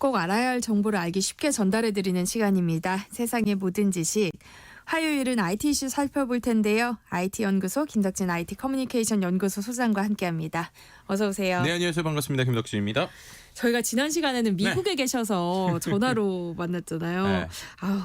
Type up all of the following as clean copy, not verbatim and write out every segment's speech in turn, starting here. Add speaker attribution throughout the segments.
Speaker 1: 꼭 알아야 할 정보를 알기 쉽게 전달해드리는 시간입니다. 세상의 모든 지식. 화요일은 IT 이슈 살펴볼 텐데요. IT연구소 김덕진 IT 커뮤니케이션 연구소 소장과 함께합니다. 어서 오세요.
Speaker 2: 네, 안녕하세요. 반갑습니다. 김덕진입니다.
Speaker 1: 저희가 지난 시간에는 미국에 계셔서 전화로 만났잖아요.
Speaker 2: 네.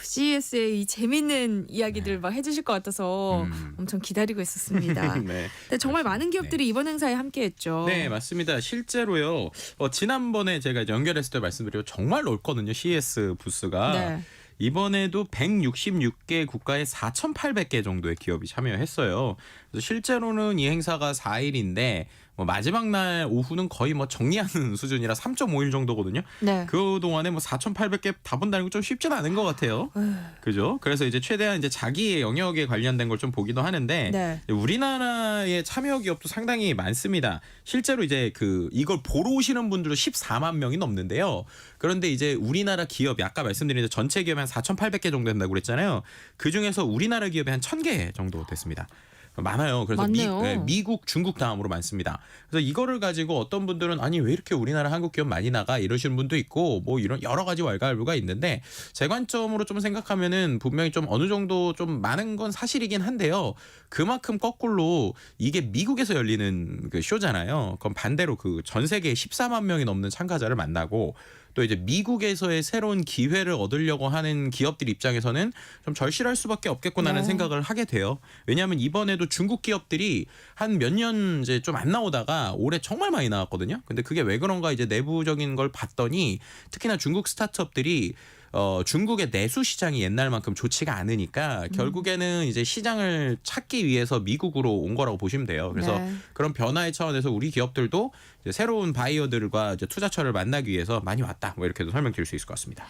Speaker 1: CES의 이 재밌는 이야기들 막 해주실 것 같아서 엄청 기다리고 있었습니다.
Speaker 2: 네.
Speaker 1: 근데 정말 많은 기업들이 이번 행사에 함께했죠.
Speaker 2: 네, 맞습니다. 실제로요. 지난번에 제가 이제 연결했을 때 말씀드리고 정말 넓거든요. CES 부스가.
Speaker 1: 네.
Speaker 2: 이번에도 166개 국가에 4,800개 정도의 기업이 참여했어요. 그래서 실제로는 이 행사가 4일인데 마지막 날 오후는 거의 정리하는 수준이라 3.5일 정도거든요.
Speaker 1: 네.
Speaker 2: 그 동안에 4,800개 다 본다는 건 좀 쉽지는 않은 것 같아요. 그죠? 그래서 이제 최대한 이제 자기의 영역에 관련된 걸 좀 보기도 하는데
Speaker 1: 네.
Speaker 2: 우리나라의 참여 기업도 상당히 많습니다. 실제로 이제 이걸 보러 오시는 분들도 14만 명이 넘는데요. 그런데 이제 우리나라 기업이 아까 말씀드린 전체 기업이 한 4,800개 정도 된다고 그랬잖아요. 그 중에서 우리나라 기업이 한 1,000개 정도 됐습니다. 많아요. 그래서
Speaker 1: 많네요.
Speaker 2: 미국, 중국 다음으로 많습니다. 그래서 이거를 가지고 어떤 분들은 아니 왜 이렇게 우리나라 한국 기업 많이 나가 이러시는 분도 있고 이런 여러 가지 왈가왈부가 있는데 제 관점으로 좀 생각하면은 분명히 좀 어느 정도 좀 많은 건 사실이긴 한데요. 그만큼 거꾸로 이게 미국에서 열리는 쇼잖아요. 그럼 반대로 전 세계 14만 명이 넘는 참가자를 만나고 또 이제 미국에서의 새로운 기회를 얻으려고 하는 기업들 입장에서는 좀 절실할 수밖에 없겠구나라는 생각을 하게 돼요. 왜냐하면 이번에도 중국 기업들이 한 몇 년 이제 좀 안 나오다가 올해 정말 많이 나왔거든요. 근데 그게 왜 그런가 이제 내부적인 걸 봤더니 특히나 중국 스타트업들이 중국의 내수 시장이 옛날만큼 좋지가 않으니까 결국에는 이제 시장을 찾기 위해서 미국으로 온 거라고 보시면 돼요. 그래서
Speaker 1: 네.
Speaker 2: 그런 변화의 차원에서 우리 기업들도 이제 새로운 바이어들과 이제 투자처를 만나기 위해서 많이 왔다. 이렇게도 설명드릴 수 있을 것 같습니다.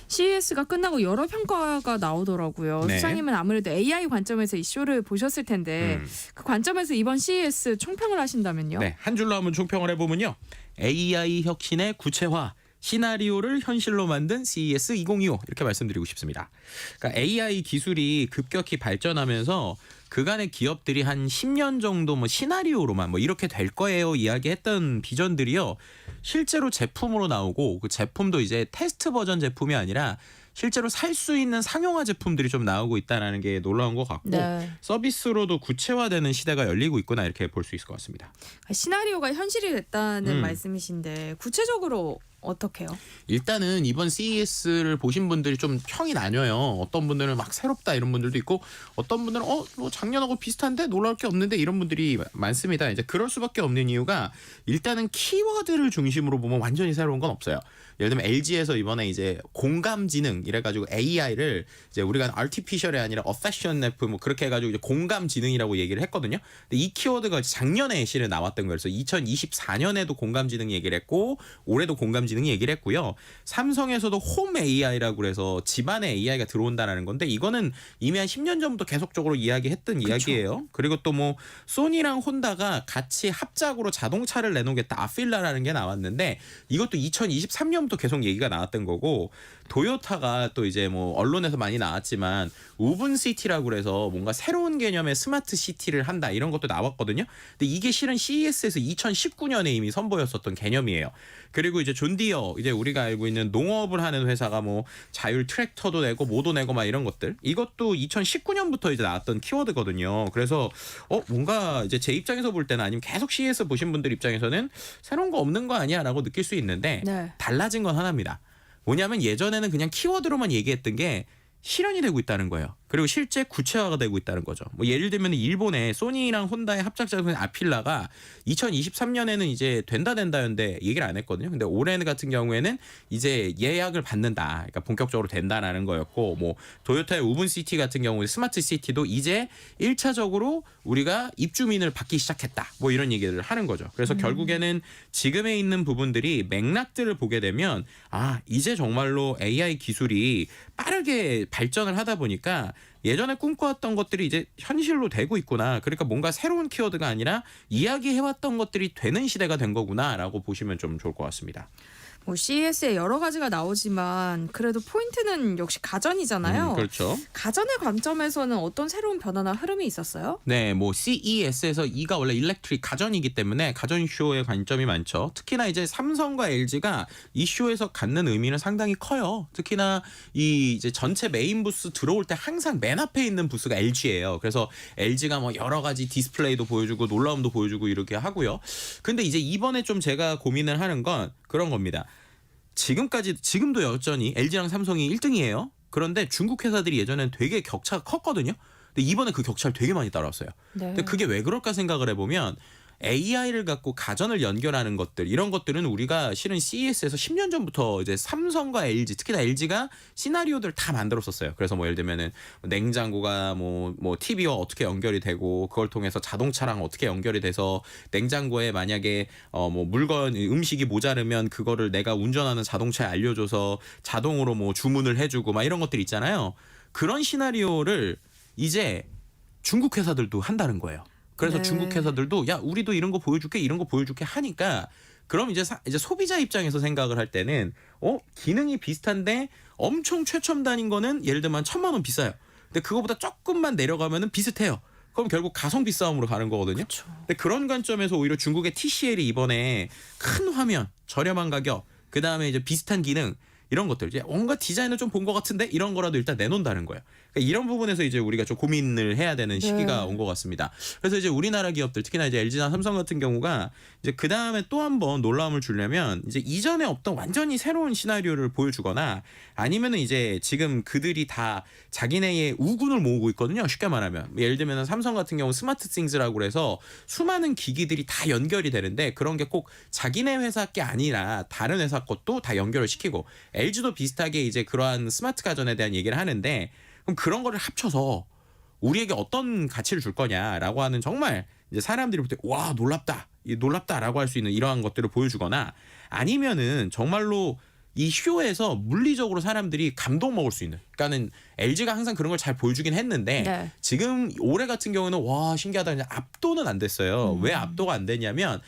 Speaker 1: CES가 끝나고 여러 평가가 나오더라고요.
Speaker 2: 네.
Speaker 1: 수장님은 아무래도 AI 관점에서 이 쇼를 보셨을 텐데 그 관점에서 이번 CES 총평을 하신다면요?
Speaker 2: 네, 한 줄로 한번 총평을 해보면요. AI 혁신의 구체화. 시나리오를 현실로 만든 CES 2025 이렇게 말씀드리고 싶습니다. 그러니까 AI 기술이 급격히 발전하면서 그간의 기업들이 한 10년 정도 시나리오로만 이렇게 될 거예요 이야기했던 비전들이요. 실제로 제품으로 나오고 그 제품도 이제 테스트 버전 제품이 아니라 실제로 살 수 있는 상용화 제품들이 좀 나오고 있다는 게 놀라운 것 같고
Speaker 1: 네.
Speaker 2: 서비스로도 구체화되는 시대가 열리고 있구나 이렇게 볼 수 있을 것 같습니다.
Speaker 1: 시나리오가 현실이 됐다는 말씀이신데 구체적으로 어떻게요?
Speaker 2: 일단은 이번 CES를 보신 분들이 좀 평이 나뉘어요. 어떤 분들은 막 새롭다 이런 분들도 있고 어떤 분들은 작년하고 비슷한데 놀라울 게 없는데 이런 분들이 많습니다. 이제 그럴 수밖에 없는 이유가 일단은 키워드를 중심으로 보면 완전히 새로운 건 없어요. 예를 들면 LG에서 이번에 이제 공감지능 이래가지고 AI를 이제 우리가 artificial이 아니라 affectionate 그렇게 해가지고 이제 공감지능이라고 얘기를 했거든요. 근데 이 키워드가 작년에 실은 나왔던 거예요. 그래서 2024년에도 공감지능 얘기를 했고 올해도 공감지능 얘기를 했고요. 삼성에서도 홈 AI라고 그래서 집안에 AI가 들어온다는 건데 이거는 이미 한 10년 전부터 계속적으로 이야기했던 이야기예요. 그리고 또 소니랑 혼다가 같이 합작으로 자동차를 내놓겠다. 아필라라는 게 나왔는데 이것도 2023년부터 계속 얘기가 나왔던 거고 도요타가 또 이제 언론에서 많이 나왔지만 우븐시티라고 그래서 뭔가 새로운 개념의 스마트 시티를 한다 이런 것도 나왔거든요. 근데 이게 실은 CES에서 2019년에 이미 선보였었던 개념이에요. 그리고 이제 존디어 이제 우리가 알고 있는 농업을 하는 회사가 자율 트랙터도 내고 뭐도 내고 이런 것들 이것도 2019년부터 이제 나왔던 키워드거든요. 그래서 뭔가 이제 제 입장에서 볼 때는 아니면 계속 CES 보신 분들 입장에서는 새로운 거 없는 거 아니야라고 느낄 수 있는데
Speaker 1: 네.
Speaker 2: 달라진 건 하나입니다. 뭐냐면 예전에는 그냥 키워드로만 얘기했던 게 실현이 되고 있다는 거예요. 그리고 실제 구체화가 되고 있다는 거죠. 예를 들면 일본의 소니랑 혼다의 합작작인 아필라가 2023년에는 이제 된다였는데 얘기를 안 했거든요. 근데 올해 같은 경우에는 이제 예약을 받는다. 그러니까 본격적으로 된다라는 거였고 도요타의 우븐시티 같은 경우에 스마트 시티도 이제 1차적으로 우리가 입주민을 받기 시작했다. 이런 얘기를 하는 거죠. 그래서 결국에는 지금에 있는 부분들이 맥락들을 보게 되면 이제 정말로 AI 기술이 빠르게 발전을 하다 보니까 예전에 꿈꿔왔던 것들이 이제 현실로 되고 있구나. 그러니까 뭔가 새로운 키워드가 아니라 이야기해왔던 것들이 되는 시대가 된 거구나라고 보시면 좀 좋을 것 같습니다.
Speaker 1: 뭐 CES에 여러 가지가 나오지만 그래도 포인트는 역시 가전이잖아요.
Speaker 2: 그렇죠.
Speaker 1: 가전의 관점에서는 어떤 새로운 변화나 흐름이 있었어요?
Speaker 2: 네, 뭐 CES에서 이가 원래 일렉트릭 가전이기 때문에 가전 쇼에 관점이 많죠. 특히나 이제 삼성과 LG가 이 쇼에서 갖는 의미는 상당히 커요. 특히나 이 이제 전체 메인 부스 들어올 때 항상 맨 앞에 있는 부스가 LG예요. 그래서 LG가 뭐 여러 가지 디스플레이도 보여주고 놀라움도 보여주고 이렇게 하고요. 근데 이제 이번에 좀 제가 고민을 하는 건 그런 겁니다. 지금도 여전히 LG랑 삼성이 1등이에요. 그런데 중국 회사들이 예전엔 되게 격차가 컸거든요. 근데 이번에 그 격차를 되게 많이 따라왔어요.
Speaker 1: 네.
Speaker 2: 근데 그게 왜 그럴까 생각을 해보면 AI를 갖고 가전을 연결하는 것들 이런 것들은 우리가 실은 CES에서 10년 전부터 이제 삼성과 LG 특히나 LG가 시나리오들을 다 만들었었어요. 그래서 뭐 예를 들면은 냉장고가 뭐 TV와 어떻게 연결이 되고 그걸 통해서 자동차랑 어떻게 연결이 돼서 냉장고에 만약에 뭐 물건 음식이 모자르면 그거를 내가 운전하는 자동차에 알려줘서 자동으로 뭐 주문을 해주고 막 이런 것들 있잖아요. 그런 시나리오를 이제 중국 회사들도 한다는 거예요. 그래서
Speaker 1: 네.
Speaker 2: 중국 회사들도 야 우리도 이런 거 보여줄게 이런 거 보여줄게 하니까 그럼 이제 소비자 입장에서 생각을 할 때는 기능이 비슷한데 엄청 최첨단인 거는 예를 들면 1,000만 원 비싸요. 근데 그거보다 조금만 내려가면은 비슷해요. 그럼 결국 가성비 싸움으로 가는 거거든요.
Speaker 1: 그쵸.
Speaker 2: 근데 그런 관점에서 오히려 중국의 TCL이 이번에 큰 화면, 저렴한 가격, 그 다음에 이제 비슷한 기능 이런 것들 이제 뭔가 디자인을 좀 본 것 같은데 이런 거라도 일단 내놓는다는 거예요. 그러니까 이런 부분에서 이제 우리가 좀 고민을 해야 되는 시기가 온 것 같습니다. 그래서 이제 우리나라 기업들 특히나 이제 LG나 삼성 같은 경우가 이제 그 다음에 또 한 번 놀라움을 주려면 이제 이전에 없던 완전히 새로운 시나리오를 보여주거나 아니면은 이제 지금 그들이 다 자기네의 우군을 모으고 있거든요. 쉽게 말하면 예를 들면 삼성 같은 경우 스마트 싱스라고 그래서 수많은 기기들이 다 연결이 되는데 그런 게 꼭 자기네 회사 게 아니라 다른 회사 것도 다 연결을 시키고 LG도 비슷하게 이제 그러한 스마트 가전에 대한 얘기를 하는데 그럼 그런 거를 합쳐서 우리에게 어떤 가치를 줄 거냐라고 하는 정말 이제 사람들이 볼 때 와 놀랍다라고 할 수 있는 이러한 것들을 보여주거나 아니면은 정말로 이 쇼에서 물리적으로 사람들이 감동 먹을 수 있는 그러니까는 LG가 항상 그런 걸 잘 보여주긴 했는데
Speaker 1: 네.
Speaker 2: 지금 올해 같은 경우는 와 신기하다 그냥 압도는 안 됐어요. 왜 압도가 안 됐냐면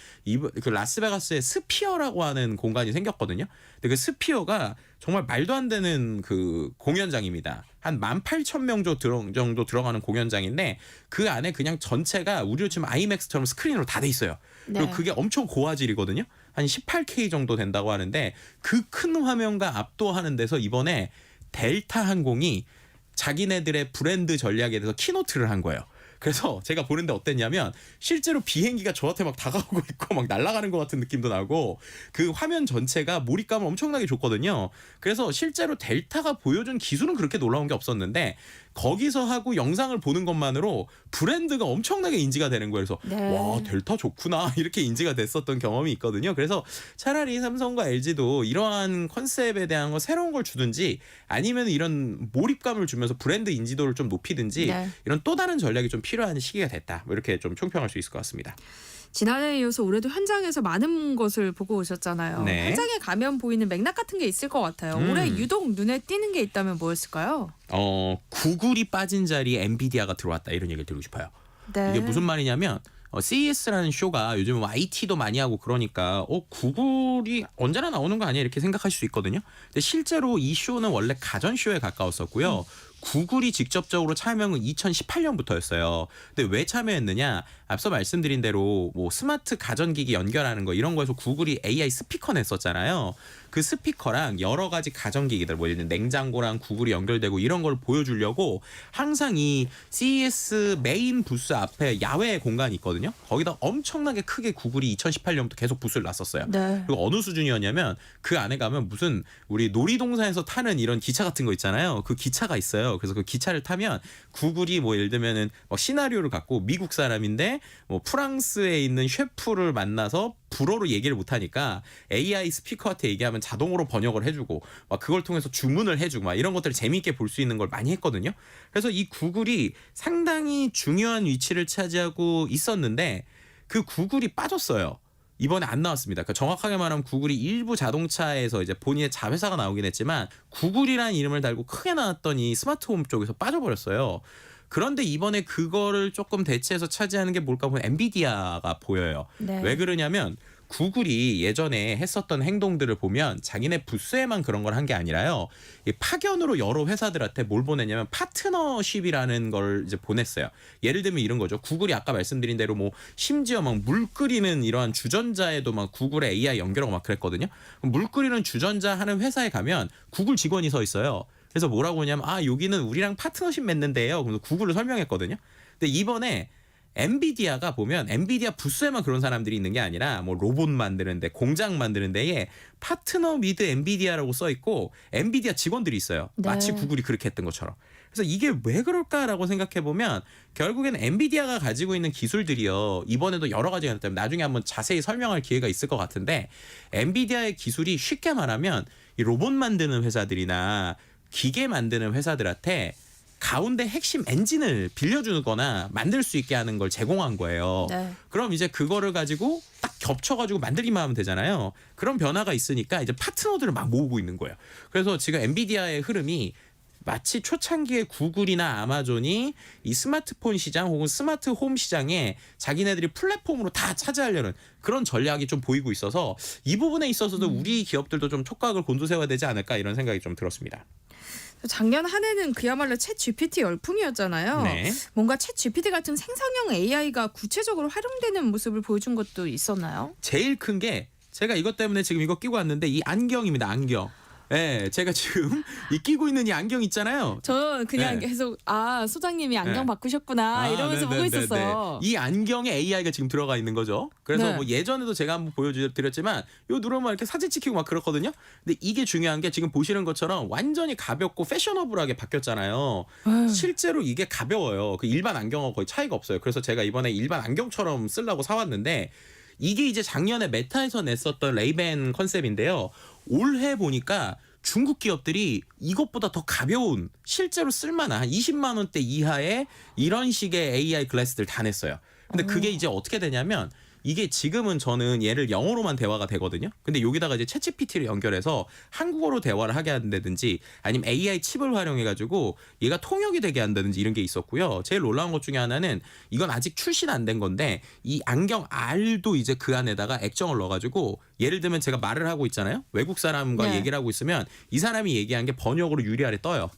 Speaker 2: 그 라스베가스에 스피어라고 하는 공간이 생겼거든요. 근데 그 스피어가 정말 말도 안 되는 그 공연장입니다. 한 18,000명 정도 들어가는 공연장인데 그 안에 그냥 전체가 우리로 치면 아이맥스처럼 스크린으로 다 돼 있어요. 그리고
Speaker 1: 네.
Speaker 2: 그게 엄청 고화질이거든요. 한 18K 정도 된다고 하는데 그 큰 화면과 압도하는 데서 이번에 델타 항공이 자기네들의 브랜드 전략에 대해서 키노트를 한 거예요. 그래서 제가 보는데 어땠냐면 실제로 비행기가 저한테 막 다가오고 있고 막 날아가는 것 같은 느낌도 나고 그 화면 전체가 몰입감을 엄청나게 줬거든요. 그래서 실제로 델타가 보여준 기술은 그렇게 놀라운 게 없었는데 거기서 하고 영상을 보는 것만으로 브랜드가 엄청나게 인지가 되는 거예요. 그래서
Speaker 1: 네.
Speaker 2: 와 델타 좋구나 이렇게 인지가 됐었던 경험이 있거든요. 그래서 차라리 삼성과 LG도 이러한 컨셉에 대한 거 새로운 걸 주든지 아니면 이런 몰입감을 주면서 브랜드 인지도를 좀 높이든지
Speaker 1: 네.
Speaker 2: 이런 또 다른 전략이 좀 필요한 시기가 됐다. 뭐 이렇게 좀 총평할 수 있을 것 같습니다.
Speaker 1: 지난해에 이어서 올해도 현장에서 많은 것을 보고 오셨잖아요.
Speaker 2: 네.
Speaker 1: 현장에 가면 보이는 맥락 같은 게 있을 것 같아요. 올해 유독 눈에 띄는 게 있다면 뭐였을까요?
Speaker 2: 구글이 빠진 자리에 엔비디아가 들어왔다 이런 얘기를 드리고 싶어요.
Speaker 1: 네.
Speaker 2: 이게 무슨 말이냐면 CES라는 쇼가 요즘 뭐 IT도 많이 하고 그러니까 구글이 언제나 나오는 거 아니야 이렇게 생각하실 수 있거든요. 근데 실제로 이 쇼는 원래 가전 쇼에 가까웠었고요. 구글이 직접적으로 참여는 2018년부터였어요. 근데 왜 참여했느냐? 앞서 말씀드린 대로 뭐 스마트 가전기기 연결하는 거 이런 거에서 구글이 AI 스피커 냈었잖아요. 그 스피커랑 여러 가지 가전기기들 뭐 예를 들면 냉장고랑 구글이 연결되고 이런 걸 보여주려고 항상 이 CES 메인 부스 앞에 야외 공간이 있거든요. 거기다 엄청나게 크게 구글이 2018년부터 계속 부스를 놨었어요.
Speaker 1: 네.
Speaker 2: 그리고 어느 수준이었냐면 그 안에 가면 무슨 우리 놀이동산에서 타는 이런 기차 같은 거 있잖아요. 그 기차가 있어요. 그래서 그 기차를 타면 구글이 뭐 예를 들면은 시나리오를 갖고 미국 사람인데 뭐 프랑스에 있는 셰프를 만나서 불어로 얘기를 못하니까 AI 스피커한테 얘기하면 자동으로 번역을 해주고 막 그걸 통해서 주문을 해주고 막 이런 것들을 재미있게 볼 수 있는 걸 많이 했거든요. 그래서 이 구글이 상당히 중요한 위치를 차지하고 있었는데 그 구글이 빠졌어요. 이번에 안 나왔습니다. 그러니까 정확하게 말하면 구글이 일부 자동차에서 이제 본인의 자회사가 나오긴 했지만 구글이라는 이름을 달고 크게 나왔던 이 스마트홈 쪽에서 빠져버렸어요. 그런데 이번에 그거를 조금 대체해서 차지하는 게 뭘까 보면 엔비디아가 보여요.
Speaker 1: 네.
Speaker 2: 왜 그러냐면 구글이 예전에 했었던 행동들을 보면 자기네 부스에만 그런 걸 한 게 아니라요. 이 파견으로 여러 회사들한테 뭘 보냈냐면 파트너십이라는 걸 이제 보냈어요. 예를 들면 이런 거죠. 구글이 아까 말씀드린 대로 뭐 심지어 막 물 끓이는 이러한 주전자에도 막 구글의 AI 연결하고 막 그랬거든요. 물 끓이는 주전자 하는 회사에 가면 구글 직원이 서 있어요. 그래서 뭐라고 하냐면 여기는 우리랑 파트너십 맺는데요. 그래서 구글을 설명했거든요. 근데 이번에 엔비디아가 보면 엔비디아 부스에만 그런 사람들이 있는 게 아니라 뭐 로봇 만드는데 공장 만드는 데에 파트너 미드 엔비디아라고 써 있고 엔비디아 직원들이 있어요.
Speaker 1: 네.
Speaker 2: 마치 구글이 그렇게 했던 것처럼. 그래서 이게 왜 그럴까라고 생각해 보면 결국에는 엔비디아가 가지고 있는 기술들이요. 이번에도 여러 가지가 있기 때문에 나중에 한번 자세히 설명할 기회가 있을 것 같은데 엔비디아의 기술이 쉽게 말하면 이 로봇 만드는 회사들이나 기계 만드는 회사들한테 가운데 핵심 엔진을 빌려주거나 만들 수 있게 하는 걸 제공한 거예요.
Speaker 1: 네.
Speaker 2: 그럼 이제 그거를 가지고 딱 겹쳐가지고 만들기만 하면 되잖아요. 그런 변화가 있으니까 이제 파트너들을 막 모으고 있는 거예요. 그래서 지금 엔비디아의 흐름이 마치 초창기에 구글이나 아마존이 이 스마트폰 시장 혹은 스마트 홈 시장에 자기네들이 플랫폼으로 다 차지하려는 그런 전략이 좀 보이고 있어서 이 부분에 있어서도 우리 기업들도 좀 촉각을 곤두세워야 되지 않을까 이런 생각이 좀 들었습니다.
Speaker 1: 작년 한 해는 그야말로 챗 GPT 열풍이었잖아요.
Speaker 2: 네.
Speaker 1: 뭔가 챗 GPT 같은 생성형 AI가 구체적으로 활용되는 모습을 보여준 것도 있었나요?
Speaker 2: 제일 큰 게 제가 이것 때문에 지금 이거 끼고 왔는데 이 안경입니다. 안경. 네, 제가 지금 이 끼고 있는 이 안경 있잖아요.
Speaker 1: 저 그냥
Speaker 2: 네.
Speaker 1: 계속 소장님이 안경
Speaker 2: 네.
Speaker 1: 바꾸셨구나 이러면서 보고
Speaker 2: 네네네네.
Speaker 1: 있었어요.
Speaker 2: 이 안경에 AI가 지금 들어가 있는 거죠. 그래서
Speaker 1: 네.
Speaker 2: 뭐 예전에도 제가 한번 보여드렸지만 요 누르면 이렇게 사진 찍히고 막 그렇거든요. 근데 이게 중요한 게 지금 보시는 것처럼 완전히 가볍고 패셔너블하게 바뀌었잖아요. 실제로 이게 가벼워요. 그 일반 안경하고 거의 차이가 없어요. 그래서 제가 이번에 일반 안경처럼 쓰려고 사왔는데 이게 이제 작년에 메타에서 냈었던 레이벤 컨셉인데요. 올해 보니까 중국 기업들이 이것보다 더 가벼운 실제로 쓸만한 한 20만 원대 이하의 이런 식의 AI 글래스들 다 냈어요. 근데 그게 이제 어떻게 되냐면 이게 지금은 저는 얘를 영어로만 대화가 되거든요. 근데 여기다가 이제 챗GPT를 연결해서 한국어로 대화를 하게 한다든지 아니면 AI 칩을 활용해가지고 얘가 통역이 되게 한다든지 이런 게 있었고요. 제일 놀라운 것 중에 하나는 이건 아직 출시는 안 된 건데 이 안경 R도 이제 그 안에다가 액정을 넣어가지고 예를 들면 제가 말을 하고 있잖아요. 외국 사람과
Speaker 1: 네.
Speaker 2: 얘기를 하고 있으면 이 사람이 얘기한 게 번역으로 유리 아래 떠요.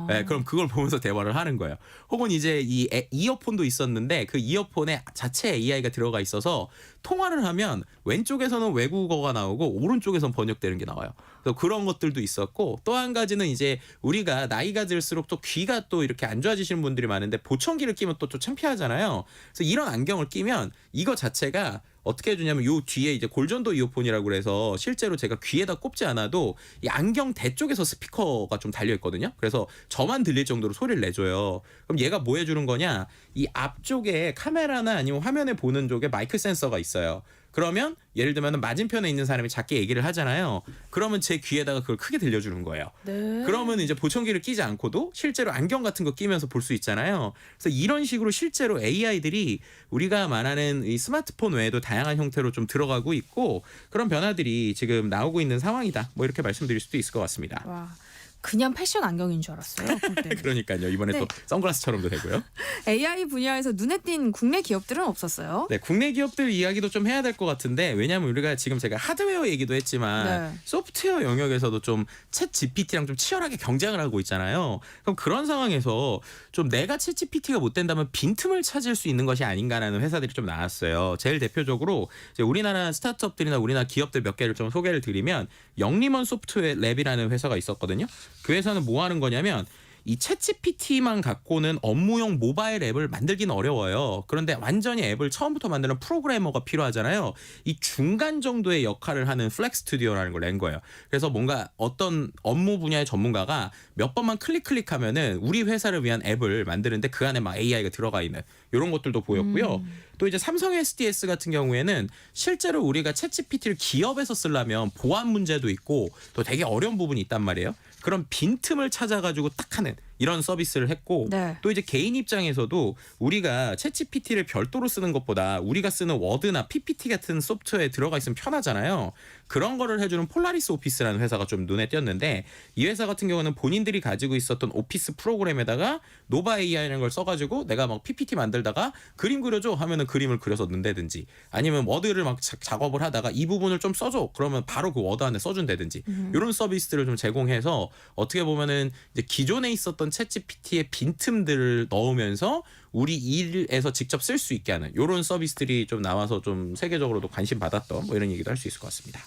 Speaker 2: 네, 그럼 그걸 보면서 대화를 하는 거예요. 혹은 이제 이 이어폰도 있었는데 그 이어폰에 자체 AI가 들어가 있어서 통화를 하면 왼쪽에서는 외국어가 나오고 오른쪽에서는 번역되는 게 나와요. 그래서 그런 것들도 있었고 또 한 가지는 이제 우리가 나이가 들수록 또 귀가 또 이렇게 안 좋아지시는 분들이 많은데 보청기를 끼면 또 좀 창피하잖아요. 그래서 이런 안경을 끼면 이거 자체가 어떻게 해주냐면 요 뒤에 이제 골전도 이어폰이라고 그래서 실제로 제가 귀에다 꼽지 않아도 이 안경대 쪽에서 스피커가 좀 달려 있거든요. 그래서 저만 들릴 정도로 소리를 내줘요. 그럼 얘가 뭐 해주는 거냐? 이 앞쪽에 카메라나 아니면 화면에 보는 쪽에 마이크 센서가 있어요. 그러면 예를 들면 맞은편에 있는 사람이 작게 얘기를 하잖아요. 그러면 제 귀에다가 그걸 크게 들려주는 거예요.
Speaker 1: 네.
Speaker 2: 그러면 이제 보청기를 끼지 않고도 실제로 안경 같은 거 끼면서 볼 수 있잖아요. 그래서 이런 식으로 실제로 AI들이 우리가 말하는 이 스마트폰 외에도 다양한 형태로 좀 들어가고 있고 그런 변화들이 지금 나오고 있는 상황이다. 뭐 이렇게 말씀드릴 수도 있을 것 같습니다.
Speaker 1: 와, 그냥 패션 안경인 줄 알았어요. 볼 때는.
Speaker 2: 그러니까요. 이번에
Speaker 1: 네.
Speaker 2: 또 선글라스처럼도 되고요.
Speaker 1: AI 분야에서 눈에 띈 국내 기업들은 없었어요.
Speaker 2: 네, 국내 기업들 이야기도 좀 해야 될 것 같은데 왜냐하면 우리가 지금 제가 하드웨어 얘기도 했지만
Speaker 1: 네.
Speaker 2: 소프트웨어 영역에서도 좀 챗 GPT랑 좀 치열하게 경쟁을 하고 있잖아요. 그럼 그런 상황에서 좀 내가 챗 GPT가 못 된다면 빈틈을 찾을 수 있는 것이 아닌가라는 회사들이 좀 나왔어요. 제일 대표적으로 이제 우리나라 스타트업들이나 우리나라 기업들 몇 개를 좀 소개를 드리면 영림원 소프트웨어 랩이라는 회사가 있었거든요. 그 회사는 뭐 하는 거냐면 이 챗GPT만 갖고는 업무용 모바일 앱을 만들기는 어려워요. 그런데 완전히 앱을 처음부터 만드는 프로그래머가 필요하잖아요. 이 중간 정도의 역할을 하는 플렉 스튜디오라는 걸 낸 거예요. 그래서 뭔가 어떤 업무 분야의 전문가가 몇 번만 클릭하면은 우리 회사를 위한 앱을 만드는데 그 안에 막 AI가 들어가 있는 이런 것들도 보였고요. 또 이제 삼성 SDS 같은 경우에는 실제로 우리가 챗GPT를 기업에서 쓰려면 보안 문제도 있고 또 되게 어려운 부분이 있단 말이에요. 그런 빈틈을 찾아가지고 딱 하는 이런 서비스를 했고
Speaker 1: 네.
Speaker 2: 또 이제 개인 입장에서도 우리가 챗GPT를 별도로 쓰는 것보다 우리가 쓰는 워드나 PPT 같은 소프트웨어에 들어가 있으면 편하잖아요. 그런 거를 해주는 폴라리스 오피스라는 회사가 좀 눈에 띄었는데 이 회사 같은 경우는 본인들이 가지고 있었던 오피스 프로그램에다가 노바 AI라는 걸 써가지고 내가 막 PPT 만들다가 그림 그려줘 하면은 그림을 그려서 넣는다든지 아니면 워드를 막 작업을 하다가 이 부분을 좀 써줘 그러면 바로 그 워드 안에 써준다든지 이런 서비스들을 좀 제공해서 어떻게 보면은 이제 기존에 있었던 챗GPT의 빈틈들을 넣으면서 우리 일에서 직접 쓸 수 있게 하는 이런 서비스들이 좀 나와서 좀 세계적으로도 관심 받았던 뭐 이런 얘기도 할 수 있을 것 같습니다.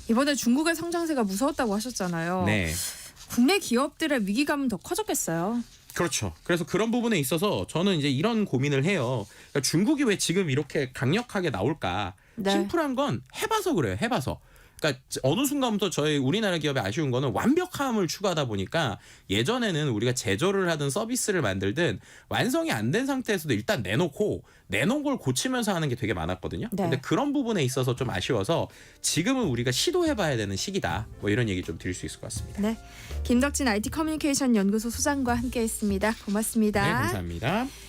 Speaker 1: 이번에 중국의 성장세가 무서웠다고 하셨잖아요.
Speaker 2: 네.
Speaker 1: 국내 기업들의 위기감은 더 커졌겠어요.
Speaker 2: 그렇죠. 그래서 그런 부분에 있어서 저는 이제 이런 고민을 해요. 그러니까 중국이 왜 지금 이렇게 강력하게 나올까?
Speaker 1: 네.
Speaker 2: 심플한 건 해봐서 그래요. 해봐서. 그러니까 어느 순간부터 저희 우리나라 기업의 아쉬운 거는 완벽함을 추구하다 보니까 예전에는 우리가 제조를 하든 서비스를 만들든 완성이 안 된 상태에서도 일단 내놓은 걸 고치면서 하는 게 되게 많았거든요.
Speaker 1: 네.
Speaker 2: 근데 그런 부분에 있어서 좀 아쉬워서 지금은 우리가 시도해봐야 되는 시기다. 뭐 이런 얘기 좀 드릴 수 있을 것 같습니다.
Speaker 1: 네. 김덕진 IT 커뮤니케이션 연구소 소장과 함께했습니다. 고맙습니다.
Speaker 2: 네, 감사합니다.